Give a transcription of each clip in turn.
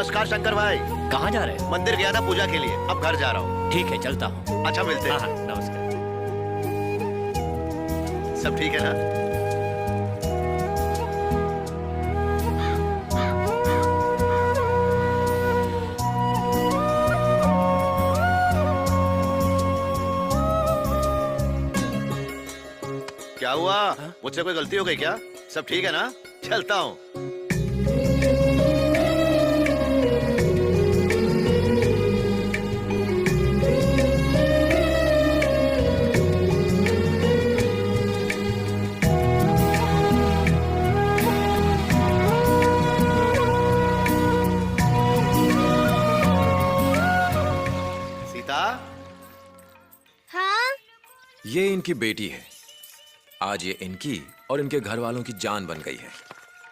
नमस्कार शंकर भाई। कहाँ जा रहे हैं? मंदिर गया था पूजा के लिए, अब घर जा रहा हूँ। ठीक है, चलता हूँ। अच्छा, मिलते हैं। हाँ, नमस्कार। सब ठीक है ना? क्या हुआ? मुझसे कोई गलती हो गई क्या? सब ठीक है ना? चलता हूँ। सीता, हाँ? ये इनकी बेटी है। आज ये इनकी और इनके घर वालों की जान बन गई है।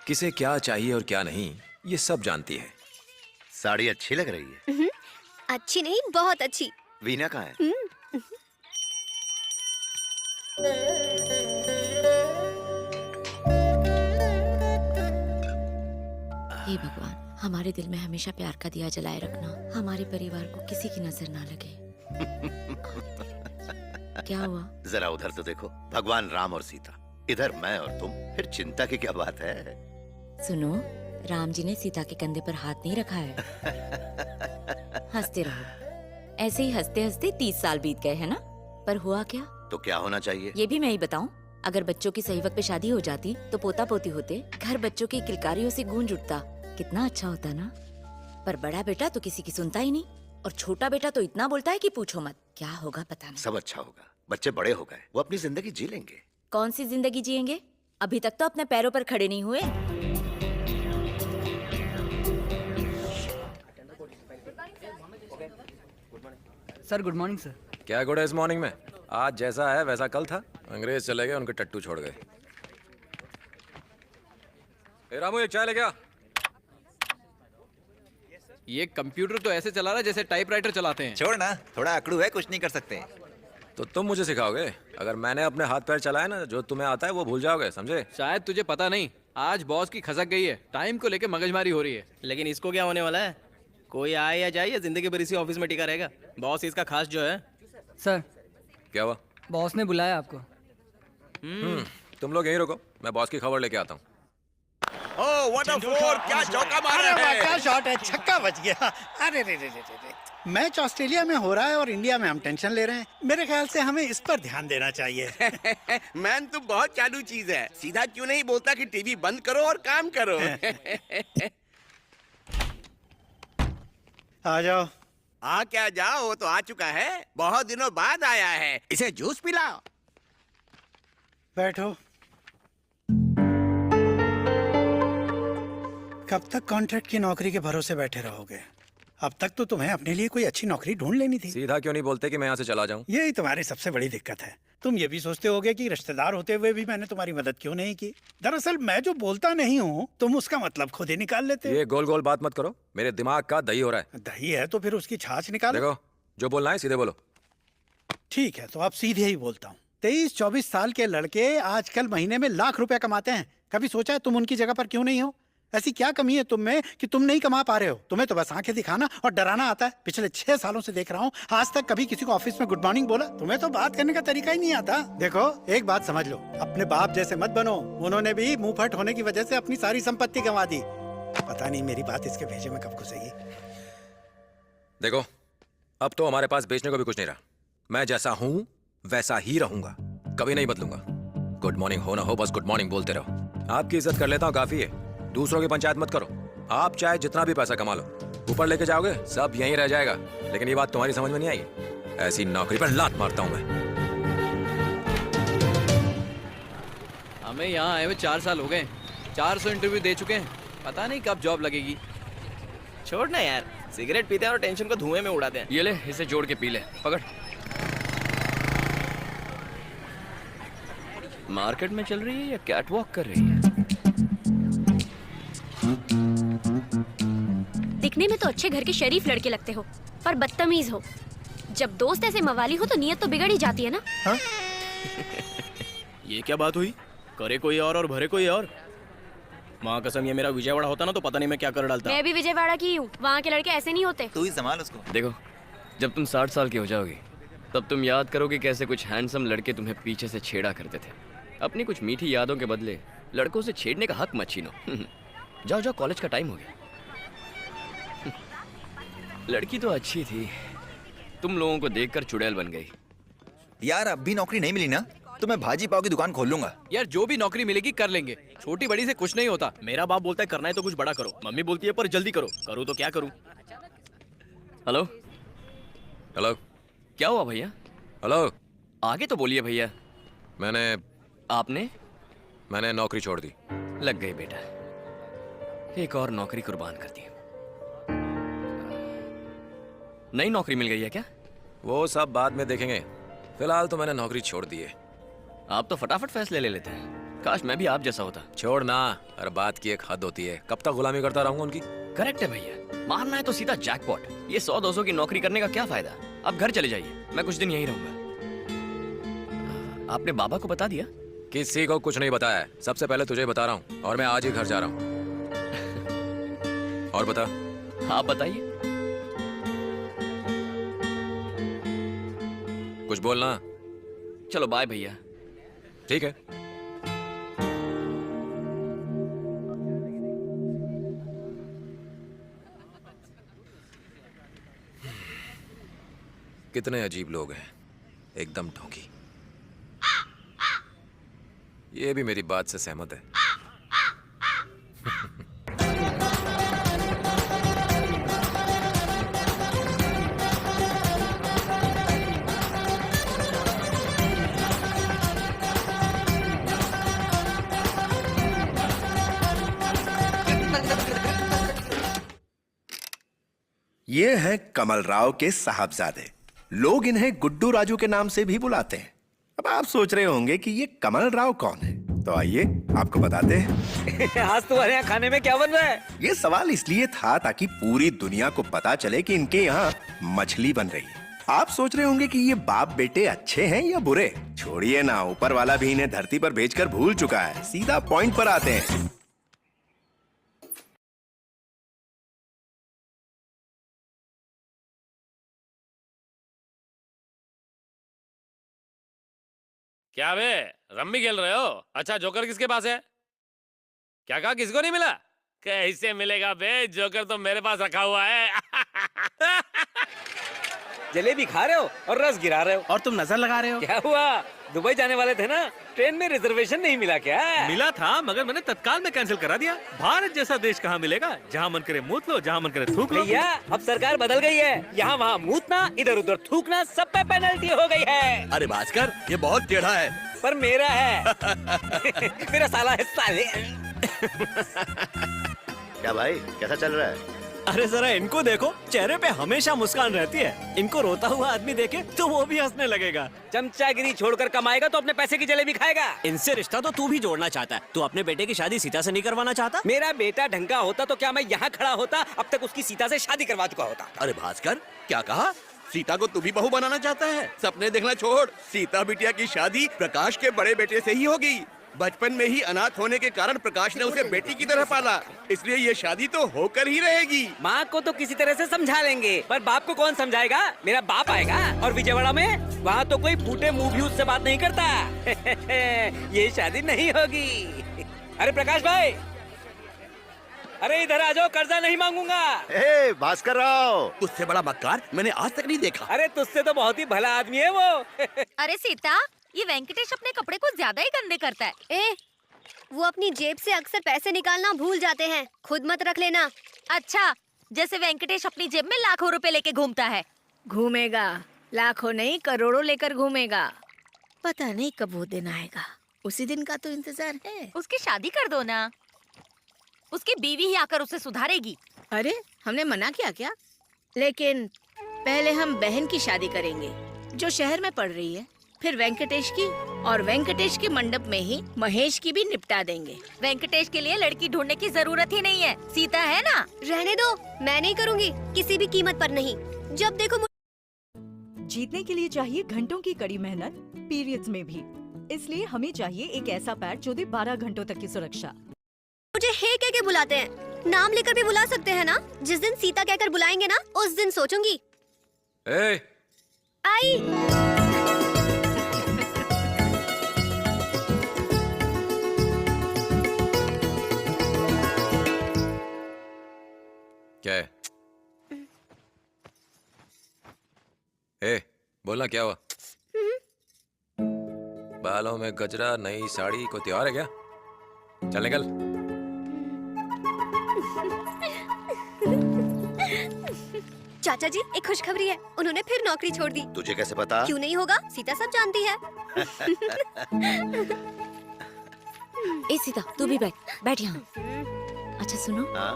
किसे क्या चाहिए और क्या नहीं, ये सब जानती है। साड़ी अच्छी लग रही है। अच्छी नहीं, बहुत अच्छी। वीना कहाँ है? हे भगवान, हमारे दिल में हमेशा प्यार का दिया जलाए रखना, हमारे परिवार को किसी की नजर ना लगे। क्या हुआ? जरा उधर तो देखो, भगवान राम और सीता, इधर मैं और तुम, फिर चिंता की क्या बात है? सुनो, राम जी ने सीता के कंधे पर हाथ नहीं रखा है। हंसते रहो। ऐसे ही हंसते हंसते 30 साल बीत गए है ना? पर हुआ क्या? तो क्या होना चाहिए? ये भी मैं ही बताऊं। अगर बच्चों की सही वक्त पे शादी हो जाती तो पोता पोती होते, घर बच्चों की किलकारियों से गूंज उठता, कितना अच्छा होता ना। पर बड़ा बेटा तो किसी की सुनता ही नहीं, और छोटा बेटा तो इतना बोलता है कि पूछो मत। क्या होगा पता नहीं। सब अच्छा होगा, बच्चे बड़े हो गए, वो अपनी जिंदगी जी लेंगे। कौन सी जिंदगी जिएंगे? अभी तक तो अपने पैरों पर खड़े नहीं हुए। Sir good morning sir. क्या गुड है इस मॉर्निंग में? आज जैसा है वैसा कल था। अंग्रेज चले गए, उनके टट्टू छोड़ गए। ए रामू, एक चाय लेके आ। ये कंप्यूटर तो ऐसे चला रहा है जैसे टाइपराइटर चलाते हैं। छोड़ ना, थोड़ा अकड़ू है, कुछ नहीं कर सकते। तो तुम मुझे सिखाओगे? अगर मैंने अपने हाथ पैर चलाए ना, जो तुम्हें आता है वो भूल जाओगे, समझे? शायद तुझे पता नहीं, आज बॉस की खसक गई है, टाइम को लेके मगजमारी हो रही है। लेकिन इसको क्या होने वाला है? कोई आए या जाए या जिंदगी भर इसी ऑफिस में टिका रहेगा। बॉस इसका खास जो है। सर क्या हुआ? बॉस ने बुलाया आपको। तुम लोग यहीं रुको, मैं बॉस की खबर लेके आता हूँ। ओह व्हाट अ फोर, क्या चौका मारा है। क्या शॉट है, छक्का बच गया। अरे रे रे रे रे। मैच ऑस्ट्रेलिया में हो रहा है और इंडिया में हम टेंशन ले रहे हैं। मेरे ख्याल से हमें इस पर ध्यान देना चाहिए। मैन तुम बहुत चालू चीज है, सीधा क्यों नहीं बोलता कि टीवी बंद करो और काम करो। आ जाओ। आ क्या जाओ, वो तो आ चुका है, बहुत दिनों बाद आया है। इसे जूस पिलाओ। बैठो। कब तक कॉन्ट्रैक्ट की नौकरी के भरोसे बैठे रहोगे? अब तक तो तुम्हें अपने लिए कोई अच्छी नौकरी ढूंढ लेनी थी। सीधा क्यों नहीं बोलते कि मैं यहाँ से चला जाऊँ? यही तुम्हारी सबसे बड़ी दिक्कत है। तुम ये भी सोचते होगे कि रिश्तेदार होते हुए भी मैंने तुम्हारी मदद क्यों नहीं की। दरअसल मैं जो बोलता नहीं हूँ, तुम उसका मतलब खुद ही निकाल लेते हो। ये गोल गोल बात मत करो, मेरे दिमाग का दही हो रहा है। दही है तो फिर उसकी छाछ निकालो। देखो, जो बोलना है सीधे बोलो। ठीक है, तो अब सीधे ही बोलता हूँ। 23-24 साल के लड़के आजकल महीने में लाख रुपया कमाते हैं। कभी सोचा है तुम उनकी जगह पर क्यों नहीं हो? ऐसी क्या कमी है तुम में कि तुम नहीं कमा पा रहे हो? तुम्हें तो बस आंखें दिखाना और डराना आता है। पिछले 6 सालों से देख रहा हूँ, आज तक कभी किसी को ऑफिस में गुड मॉर्निंग बोला? तुम्हें तो बात करने का तरीका ही नहीं आता। देखो, एक बात समझ लो, अपने बाप जैसे मत बनो। उन्होंने भी मुंह फट होने की वजह से अपनी सारी संपत्ति गंवा दी। पता नहीं मेरी बात इसके भेजे में कब घुसेगी। देखो, अब तो हमारे पास बेचने को भी कुछ नहीं रहा। मैं जैसा हूँ वैसा ही रहूंगा, कभी नहीं बदलूंगा। गुड मॉर्निंग हो ना हो, बस गुड मॉर्निंग बोलते रहो। आपकी इज्जत कर लेता हूँ, काफी है। दूसरों की पंचायत मत करो। आप चाहे जितना भी पैसा कमा लो, ऊपर लेके जाओगे सब यहीं रह जाएगा। लेकिन ये बात तुम्हारी समझ में नहीं आएगी। ऐसी नौकरी पर लात मारता हूँ मैं। हमें यहाँ आए हुए 4 साल हो गए, 400 इंटरव्यू दे चुके हैं, पता नहीं कब जॉब लगेगी। छोड़ ना यार, सिगरेट पीते हैं और टेंशन को धुएं में उड़ाते हैं। ये ले, इसे जोड़ के पी ले, पकड़। मार्केट में चल रही है या कैट वॉक कर रही है? दिखने में तो अच्छे घर के शरीफ लड़के लगते हो, पर बदतमीज हो। जब दोस्त ऐसे मवाली हो तो नियत तो बिगड़ ही जाती है ना। हाँ? ये क्या बात हुई? करे कोई और भरे कोई और। माँ कसम ये मेरा विजयवाड़ा होता ना तो पता नहीं मैं क्या कर डालता। मैं भी विजयवाड़ा की हूँ, वहाँ के लड़के ऐसे नहीं होते। तू ही संभाल उसको। देखो, जब तुम 60 साल की हो जाओगी तब तुम याद करोगे कैसे कुछ हैंडसम लड़के तुम्हें पीछे से छेड़ा करते थे। अपनी कुछ मीठी यादों के बदले लड़कों से छेड़ने का हक मत छीनो। जाओ जाओ, कॉलेज का टाइम हो गया। लड़की तो अच्छी थी, तुम लोगों को देखकर चुड़ैल बन गई। यार अब भी नौकरी नहीं मिली ना तो मैं भाजी पाव की दुकान खोल लूंगा। यार जो भी नौकरी मिलेगी कर लेंगे, छोटी बड़ी से कुछ नहीं होता। मेरा बाप बोलता है करना है तो कुछ बड़ा करो, मम्मी बोलती है पर जल्दी करो। करूँ तो क्या करूँ? Hello hello. क्या हुआ भैया? हेलो। आगे तो बोलिए भैया। मैंने नौकरी छोड़ दी। लग गई बेटा, एक और नौकरी कुर्बान कर दी। नई नौकरी मिल गई है क्या? वो सब बाद में देखेंगे, फिलहाल तो मैंने नौकरी छोड़ दी है। आप तो फटाफट फैसले ले लेते हैं, काश मैं भी आप जैसा होता। छोड़ ना, हर बात की एक हद होती है। कब तक गुलामी करता रहूंगा उनकी? करेक्ट है भैया, मारना है तो सीधा जैकपॉट। ये 100-200 की नौकरी करने का क्या फायदा? अब घर चले जाइए, मैं कुछ दिन यहीं रहूंगा। आपने बाबा को बता दिया? किसी को कुछ नहीं बताया है, सबसे पहले तुझे बता रहा हूँ। और मैं आज ही घर जा रहा हूँ। और बता। आप बताइए। कुछ बोलना? चलो बाय भैया। ठीक है। कितने अजीब लोग हैं, एकदम ढोंगी। ये भी मेरी बात से सहमत है। ये हैं कमल राव के साहबजादे। लोग इन्हें गुड्डू राजू के नाम से भी बुलाते हैं। अब आप सोच रहे होंगे कि ये कमल राव कौन है, तो आइए आपको बताते हैं। आज तुम्हारे यहाँ खाने में क्या बन रहा है? ये सवाल इसलिए था ताकि पूरी दुनिया को पता चले कि इनके यहाँ मछली बन रही है। आप सोच रहे होंगे कि ये बाप बेटे अच्छे हैं या बुरे। छोड़िए ना, ऊपर वाला भी इन्हें धरती पर भेजकर भूल चुका है। सीधा पॉइंट पर आते हैं। क्या बे, रम्मी खेल रहे हो? अच्छा, जोकर किसके पास है? क्या कहा, किसको नहीं मिला? कैसे मिलेगा बे, जोकर तो मेरे पास रखा हुआ है। जलेबी खा रहे हो और रस गिरा रहे हो और तुम नजर लगा रहे हो। क्या हुआ? दुबई जाने वाले थे ना, ट्रेन में रिजर्वेशन नहीं मिला क्या? मिला था मगर मैंने तत्काल में कैंसिल करा दिया। भारत जैसा देश कहाँ मिलेगा, जहाँ मन करे मूत लो, जहाँ मन करे थूक लो। भैया अब सरकार बदल गई है, यहाँ वहाँ मूतना, इधर उधर थूकना, सब पे पेनल्टी हो गई है। अरे भास्कर, ये बहुत टेढ़ा है। पर मेरा है। मेरा साला है साले। क्या भाई, कैसा चल रहा है? अरे जरा इनको देखो, चेहरे पे हमेशा मुस्कान रहती है। इनको रोता हुआ आदमी देखे तो वो भी हंसने लगेगा। चमचागिरी छोड़कर कमाएगा तो अपने पैसे की जलेबी खाएगा। इनसे रिश्ता तो तू भी जोड़ना चाहता है। तू अपने बेटे की शादी सीता से नहीं करवाना चाहता? मेरा बेटा ढंगा होता तो क्या मैं यहाँ खड़ा होता? अब तक उसकी सीता से शादी करवा चुका होता। अरे भास्कर, क्या कहा? सीता को तू भी बहू बनाना चाहता है? सपने देखना छोड़। सीता बिटिया की शादी प्रकाश के बड़े बेटे से ही होगी। बचपन में ही अनाथ होने के कारण प्रकाश ने उसे बेटी की तरह पाला, इसलिए ये शादी तो होकर ही रहेगी। माँ को तो किसी तरह से समझा लेंगे, पर बाप को कौन समझाएगा? मेरा बाप आएगा। और विजयवाड़ा में वहाँ तो कोई फूटे मुंह भी उससे बात नहीं करता। ये शादी नहीं होगी। अरे प्रकाश भाई, अरे इधर आ जाओ, कर्जा नहीं मांगूंगा। ए, भास्कर राव, उससे बड़ा मक्कार मैंने आज तक नहीं देखा। अरे तुझसे तो बहुत ही भला आदमी है वो। अरे सीता, ये वेंकटेश अपने कपड़े को ज्यादा ही गंदे करता है। वो अपनी जेब से अक्सर पैसे निकालना भूल जाते हैं, खुद मत रख लेना। अच्छा, जैसे वेंकटेश अपनी जेब में लाखों रुपए लेके घूमता है। घूमेगा, लाखों नहीं करोड़ों लेकर घूमेगा। पता नहीं कब वो दिन आएगा, उसी दिन का तो इंतजार है। उसकी शादी कर दो ना, उसकी बीवी ही आकर उसे सुधारेगी। अरे हमने मना किया क्या? लेकिन पहले हम बहन की शादी करेंगे जो शहर में पढ़ रही है, फिर वेंकटेश की, और वेंकटेश के मंडप में ही महेश की भी निपटा देंगे। वेंकटेश के लिए लड़की ढूंढने की जरूरत ही नहीं है, सीता है ना। रहने दो, मैं नहीं करूँगी, किसी भी कीमत पर नहीं। जब देखो जीतने के लिए चाहिए घंटों की कड़ी मेहनत, पीरियड्स में भी। इसलिए हमें चाहिए एक ऐसा पैड जो दे 12 घंटों तक की सुरक्षा। मुझे हे कह के बुलाते हैं, नाम लेकर भी बुला सकते हैं ना। जिस दिन सीता कहकर बुलाएंगे ना, उस दिन सोचूंगी। ए, आई। क्या है? ए, बोलना क्या हुआ? बालों में गजरा, नई साड़ी, कोई त्योहार है क्या? चल निकल। चाचा जी, एक खुशखबरी है, उन्होंने फिर नौकरी छोड़ दी। तुझे कैसे पता? क्यों नहीं होगा, सीता सब जानती है। ए सीता, तू भी बैठ यहाँ। अच्छा सुनो, हाँ?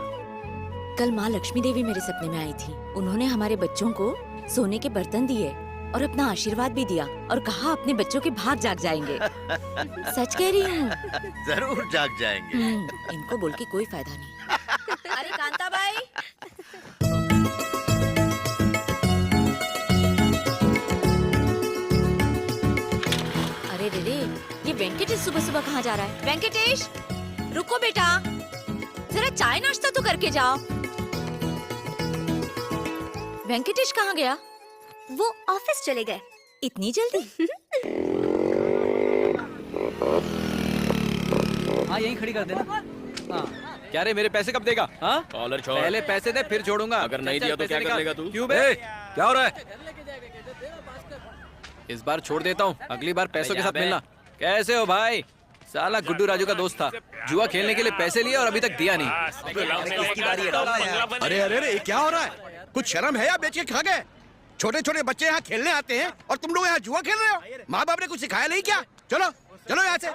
कल माँ लक्ष्मी देवी मेरे सपने में आई थी। उन्होंने हमारे बच्चों को सोने के बर्तन दिए और अपना आशीर्वाद भी दिया और कहा अपने बच्चों के भाग जाग जाएंगे। सच कह रही हूँ। जरूर जाग जाएंगे। इनको बोल के कोई फायदा नहीं। अरे कांता भाई, अरे दीदी, ये वेंकटेश सुबह सुबह कहाँ जा रहा है? वेंकटेश, रुको बेटा, जरा चाय नाश्ता तो करके जाओ। वेंकटेश कहाँ गया? वो ऑफिस चले गए। इतनी जल्दी? हाँ, यहीं खड़ी कर देना। हाँ। क्या रे, मेरे पैसे कब देगा? हाँ? कॉलर छोड़। पहले पैसे दे, फिर छोड़ूंगा। अगर नहीं दिया तो क्या कर लेगा तू? क्यों बे? क्या हो रहा है? इस बार छोड़ देता हूँ, अगली बार पैसों के साथ मिलना। कैसे हो भाई? साला गुड्डू राजू का दोस्त था, जुआ खेलने के लिए पैसे लिए और अभी तक दिया नहीं। अरे अरे अरे, क्या हो रहा है? कुछ शर्म है या बेच के खा गए? छोटे छोटे बच्चे यहाँ खेलने आते हैं और तुम लोग यहाँ जुआ खेल रहे हो? माँ बाप ने कुछ सिखाया नहीं क्या? चलो चलो यहाँ से।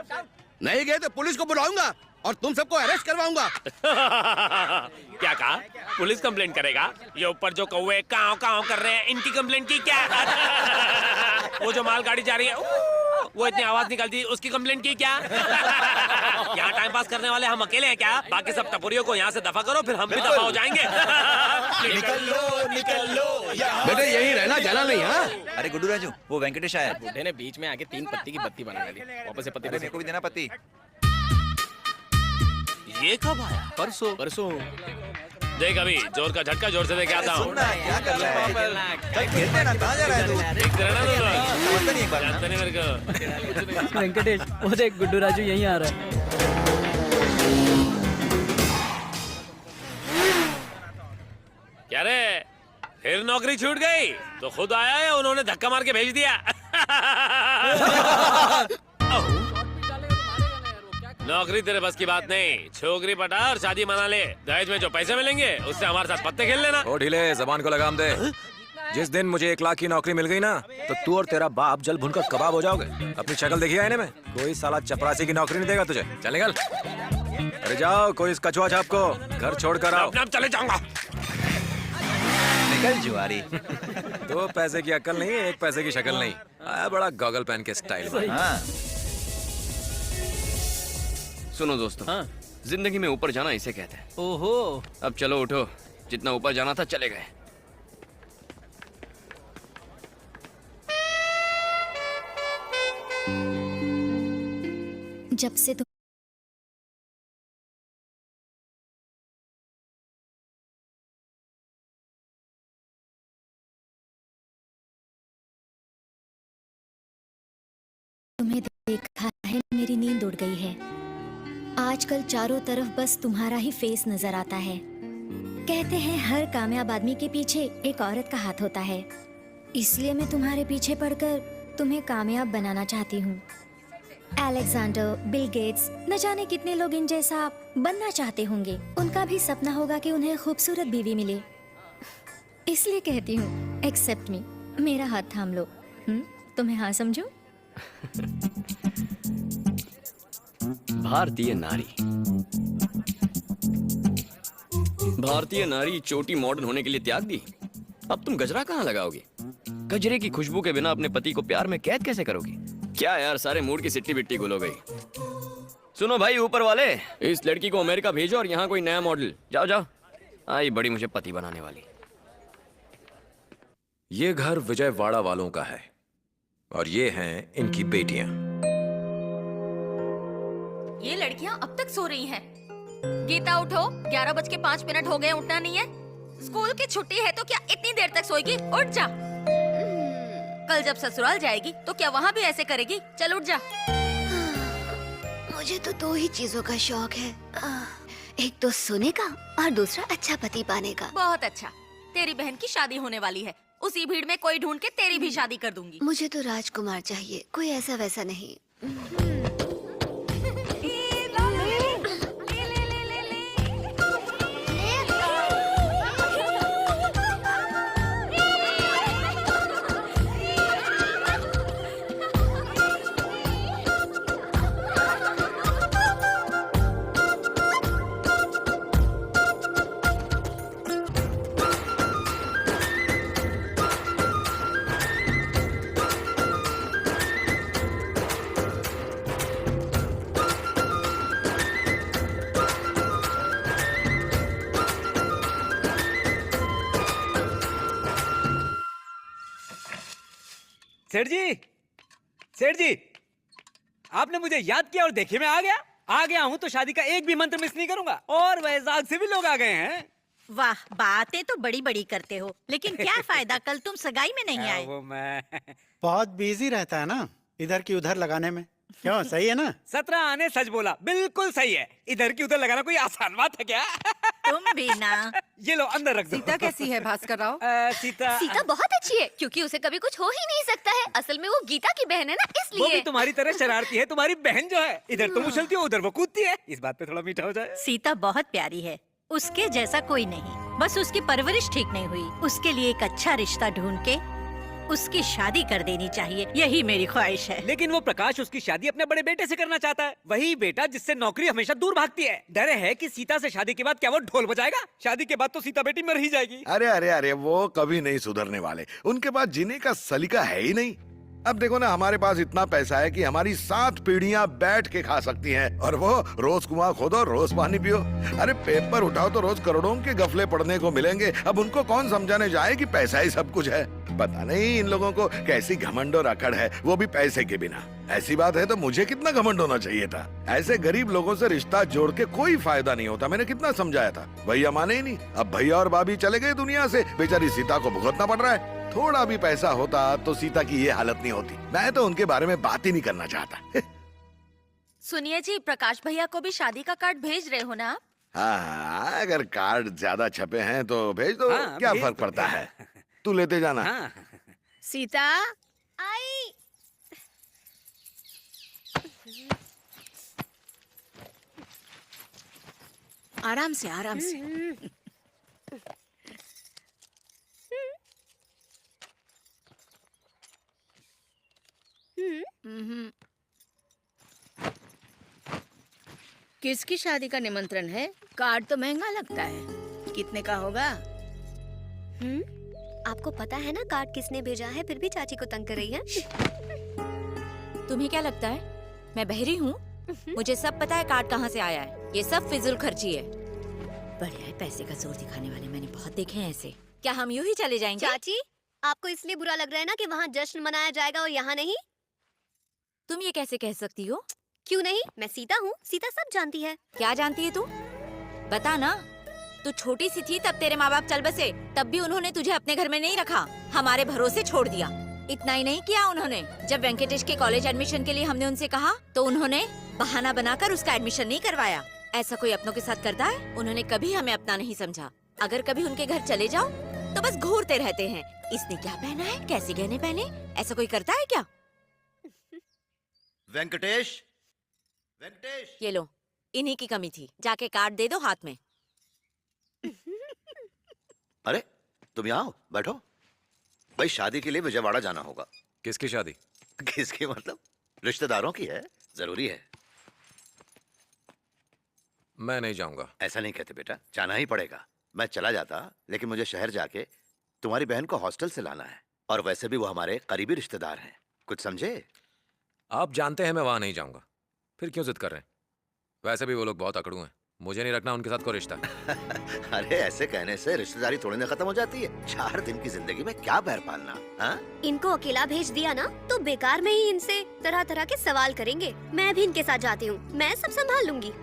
नहीं गए तो पुलिस को बुलाऊंगा और तुम सबको अरेस्ट करवाऊंगा। क्या कहा? पुलिस कंप्लेंट करेगा? ये ऊपर जो कौवे काव काव कर रहे हैं, इनकी कंप्लेंट की क्या? वो जो मालगाड़ी जा रही है, वो इतनी आवाज निकलती है, उसकी कंप्लेंट की क्या? यहाँ टाइम पास करने वाले हम अकेले हैं क्या? बाकी सब टपोरियों को यहाँ से दफा करो, फिर हम भी दफा हो जाएंगे। निकल लो बेटे, यही रहना, जाना नहीं। हाँ, अरे गुड्डू राजू, वो वेंकटेश आया। बूढ़े ने बीच में आके 3 पत्ती की बत्ती बना डाली। वापस से पत्ती मेरे को भी देना पत्ती। ये कब आया? परसों। देख अभी जोर का झटका जोर से लेके आता हूँ। सुन ना, क्या कर रहा है? चल खेलते हैं ना, कहाँ जा रहा है तू? देखते रहना तुम लोग। समझता नहीं एक बार ना? जानते नहीं मेरे को। वेंकटेश, वो देख गुड्डू राजू यहीं आ रहा है। क्या रे, फिर नौकरी छूट गई? तो खुद आया या उन्होंने धक्का मार के भेज दिया? नौकरी तेरे बस की बात नहीं। छोकरी पटा और शादी मना ले। दहेज में जो पैसे मिलेंगे उससे हमारे साथ पत्ते खेल लेना। ओ ढीले, जबान को लगाम दे। जिस दिन मुझे 1 लाख की नौकरी मिल गई ना, तो तू और तेरा बाप जल भुनकर कबाब हो जाओगे। अपनी शक्ल देखी आईने में? कोई साला चपरासी की नौकरी नहीं देगा तुझे। चल निकल। अरे जाओ, कोई इस कछुआ छाप को घर छोड़ कर आओ। अब चले जाऊंगा। निकल जुआरी। 2 पैसे की अक्ल नहीं, 1 पैसे की शक्ल नहीं। आया बड़ा गॉगल पहन के स्टाइल में। हाँ, सुनो दोस्तों, हाँ? जिंदगी में ऊपर जाना इसे कहते हैं। ओहो, अब चलो उठो, जितना ऊपर जाना था चले गए। जब से तुम तुम्हें देखा है, मेरी नींद उड़ गई है। आजकल चारों तरफ बस तुम्हारा ही फेस नजर आता है। कहते हैं हर कामयाब आदमी के पीछे एक औरत का हाथ होता है, इसलिए मैं तुम्हारे पीछे पड़कर तुम्हें कामयाब बनाना चाहती हूँ। अलेक्जेंडर, बिल गेट्स, न जाने कितने लोग इन जैसा बनना चाहते होंगे। उनका भी सपना होगा कि उन्हें खूबसूरत बीवी मिले। इसलिए कहती हूँ, एक्सेप्ट मी, मेरा हाथ थाम लो। तुम्हें हाँ समझूं? भारतीय नारी, भारतीय नारी चोटी मॉडर्न होने के लिए त्याग दी। अब तुम गजरा कहाँ लगाओगी? गजरे की खुशबू के बिना अपने पति को प्यार में कैद कैसे करोगी? क्या यार, सारे मूड की सिट्टी बिट्टी गुल हो गई। सुनो भाई ऊपर वाले, इस लड़की को अमेरिका भेजो और यहाँ कोई नया मॉडल। जाओ जाओ, आई बड़ी मुझे पति बनाने वाली। ये घर विजयवाड़ा वालों का है और ये हैं इनकी बेटियां। ये लड़कियां अब तक सो रही हैं। गीता उठो, 11:05 हो गए, उठना नहीं है? स्कूल की छुट्टी है तो क्या इतनी देर तक सोएगी? उठ जा। कल जब ससुराल जाएगी तो क्या वहाँ भी ऐसे करेगी? चल उठ जा। मुझे तो 2 ही चीजों का शौक है, एक तो सोने का और दूसरा अच्छा पति पाने का। बहुत अच्छा, तेरी बहन की शादी होने वाली है, उसी भीड़ में कोई ढूंढ के तेरी भी शादी कर दूंगी। मुझे तो राजकुमार चाहिए, कोई ऐसा वैसा नहीं। सेठ जी, आपने मुझे याद किया और देखिए मैं आ गया हूँ तो शादी का एक भी मंत्र मिस नहीं करूंगा। और वैजाग से भी लोग आ गए हैं। वाह, बातें तो बड़ी बड़ी करते हो, लेकिन क्या फायदा, कल तुम सगाई में नहीं आए। वो मैं बहुत बिजी रहता है ना, इधर की उधर लगाने में। क्यों, सही है ना? 17 आने सच बोला, बिल्कुल सही है। इधर की उधर लगाना कोई आसान बात है क्या? तुम भी ना। ये लो अंदर रख दो। सीता कैसी है भास्कर राव? सीता बहुत अच्छी है, क्योंकि उसे कभी कुछ हो ही नहीं सकता है। असल में वो गीता की बहन है ना, इसलिए। वो भी तुम्हारी तरह शरारती है, तुम्हारी बहन जो है। इधर तुम उछलती हो, उधर वो कूदती है। इस बात पे थोड़ा मीठा हो जाए। सीता बहुत प्यारी है, उसके जैसा कोई नहीं, बस उसकी परवरिश ठीक नहीं हुई। उसके लिए एक अच्छा रिश्ता ढूंढ के उसकी शादी कर देनी चाहिए, यही मेरी ख्वाहिश है। लेकिन वो प्रकाश उसकी शादी अपने बड़े बेटे से करना चाहता है, वही बेटा जिससे नौकरी हमेशा दूर भागती है। डर है कि सीता से शादी के बाद क्या वो ढोल बजाएगा? शादी के बाद तो सीता बेटी मर ही जाएगी। अरे अरे अरे, वो कभी नहीं सुधरने वाले, उनके पास जीने का सलीका है ही नहीं। अब देखो ना, हमारे पास इतना पैसा है कि हमारी 7 पीढ़ियां बैठ के खा सकती हैं, और वो रोज कुआं खोदो, रोज पानी पियो। अरे पेपर उठाओ तो रोज करोड़ों के गफले पढ़ने को मिलेंगे। अब उनको कौन समझाने जाए कि पैसा ही सब कुछ है? पता नहीं इन लोगों को कैसी घमंड और अकड़ है, वो भी पैसे के बिना। ऐसी बात है तो मुझे कितना घमंड होना चाहिए था। ऐसे गरीब लोगों से रिश्ता जोड़ के कोई फायदा नहीं होता। मैंने कितना समझाया था, भैया माने ही नहीं। अब भैया और भाभी चले गए दुनिया से, बेचारी सीता को भुगतना पड़ रहा है। थोड़ा भी पैसा होता तो सीता की ये हालत नहीं होती। मैं तो उनके बारे में बात ही नहीं करना चाहता। सुनिए जी, प्रकाश भैया को भी शादी का कार्ड भेज रहे हो ना आप? हाँ, अगर कार्ड ज्यादा छपे हैं तो भेज दो। हाँ, क्या भेज फर्क दो। पड़ता है, तू लेते जाना। हाँ। सीता आई। आराम से, आराम से। किसकी शादी का निमंत्रण है? कार्ड तो महंगा लगता है, कितने का होगा? आपको पता है ना कार्ड किसने भेजा है, फिर भी चाची को तंग कर रही है। तुम्हें क्या लगता है मैं बहरी हूँ? मुझे सब पता है कार्ड कहाँ से आया है। ये सब फिजूल खर्ची है। बढ़िया है, पैसे का जोर दिखाने वाले मैंने बहुत देखे हैं ऐसे। क्या हम यूं ही चले जाएंगे? चाची, आपको इसलिए बुरा लग रहा है ना कि वहाँ जश्न मनाया जाएगा और यहाँ नहीं? तुम ये कैसे कह सकती हो? क्यों नहीं, मैं सीता हूँ, सीता सब जानती है। क्या जानती है तू? बता ना। तू छोटी सी थी तब तेरे माँ बाप चल बसे, तब भी उन्होंने तुझे अपने घर में नहीं रखा, हमारे भरोसे छोड़ दिया। इतना ही नहीं किया उन्होंने, जब वेंकटेश के कॉलेज एडमिशन के लिए हमने उनसे कहा तो उन्होंने बहाना बनाकर उसका एडमिशन नहीं करवाया। ऐसा कोई अपनों के साथ करता है? उन्होंने कभी हमें अपना नहीं समझा। अगर कभी उनके घर चले जाओ तो बस घूरते रहते हैं, इसने क्या पहना है, कैसे गहने पहने, ऐसा कोई करता है क्या? वेंकटेश, वेंकटेश, ये लो, इन्हीं की कमी थी, जाके कार्ड दे दो हाथ में। अरे तुम यहाँ हो, बैठो। भाई शादी के लिए विजयवाड़ा जाना होगा। किसकी शादी? किसकी मतलब? रिश्तेदारों की है, जरूरी है। मैं नहीं जाऊंगा। ऐसा नहीं कहते बेटा, जाना ही पड़ेगा। मैं चला जाता, लेकिन मुझे शहर जाके तुम्हारी बहन को हॉस्टल से लाना है, और वैसे भी वो हमारे करीबी रिश्तेदार हैं, कुछ समझे? आप जानते हैं मैं वहां नहीं जाऊंगा, फिर क्यों जिद कर रहे हैं? वैसे भी वो लोग बहुत अकड़ू हैं, मुझे नहीं रखना उनके साथ कोई रिश्ता। अरे ऐसे कहने से रिश्तेदारी थोड़ी ना खत्म हो जाती है। 4 दिन की जिंदगी में क्या बैर पालना, हाँ? इनको अकेला भेज दिया ना तो बेकार में ही इनसे तरह तरह के सवाल करेंगे। मैं भी इनके साथ जाती हूँ, मैं सब संभाल लूंगी।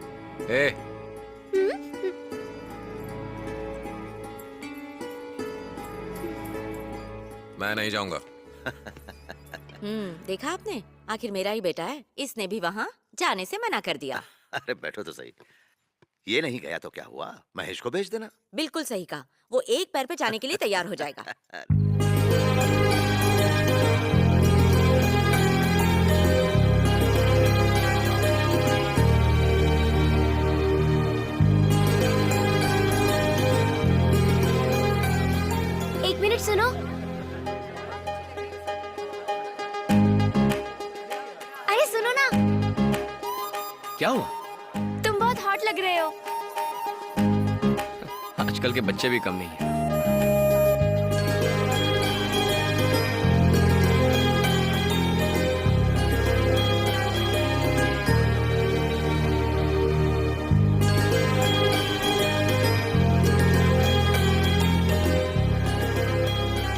ए, मैं नहीं जाऊंगा। देखा आपने, आखिर मेरा ही बेटा है, इसने भी वहाँ जाने से मना कर दिया। अरे बैठो तो सही। ये नहीं गया तो क्या हुआ, महेश को भेज देना। बिल्कुल सही कहा, वो एक पैर पे जाने के लिए तैयार हो जाएगा। एक मिनट सुनो। अरे सुनो ना, क्या हुआ? तुम बहुत हॉट लग रहे हो। आजकल के बच्चे भी कम नहीं है।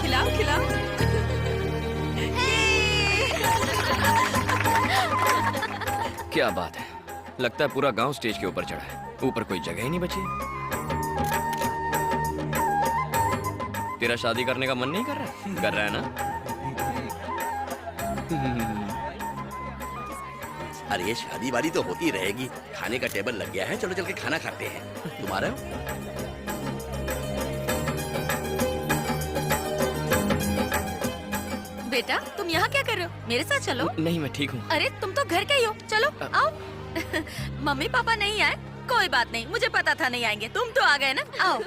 खिलाओ खिलाओ। क्या बात है, लगता है पूरा गांव स्टेज के ऊपर चढ़ा है, ऊपर कोई जगह ही नहीं बची। तेरा शादी करने का मन नहीं कर रहा? कर रहा है ना? अरे ये शादी वादी तो होती रहेगी। खाने का टेबल लग गया है, चलो चल के खाना खाते हैं। तुम आ रहे हो? बेटा तुम यहाँ क्या कर रहे हो? मेरे साथ चलो। नहीं, मैं ठीक हूँ। अरे तुम तो घर के ही हो, चलो आओ। मम्मी पापा नहीं आए, कोई बात नहीं, मुझे पता था नहीं आएंगे, तुम तो आ गए ना, आओ।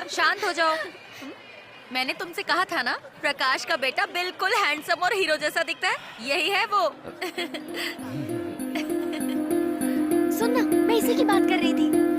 शांत हो जाओ। मैंने तुमसे कहा था ना, प्रकाश का बेटा बिल्कुल हैंडसम और हीरो जैसा दिखता है, यही है वो। सुन ना, मैं इसी की बात कर रही थी।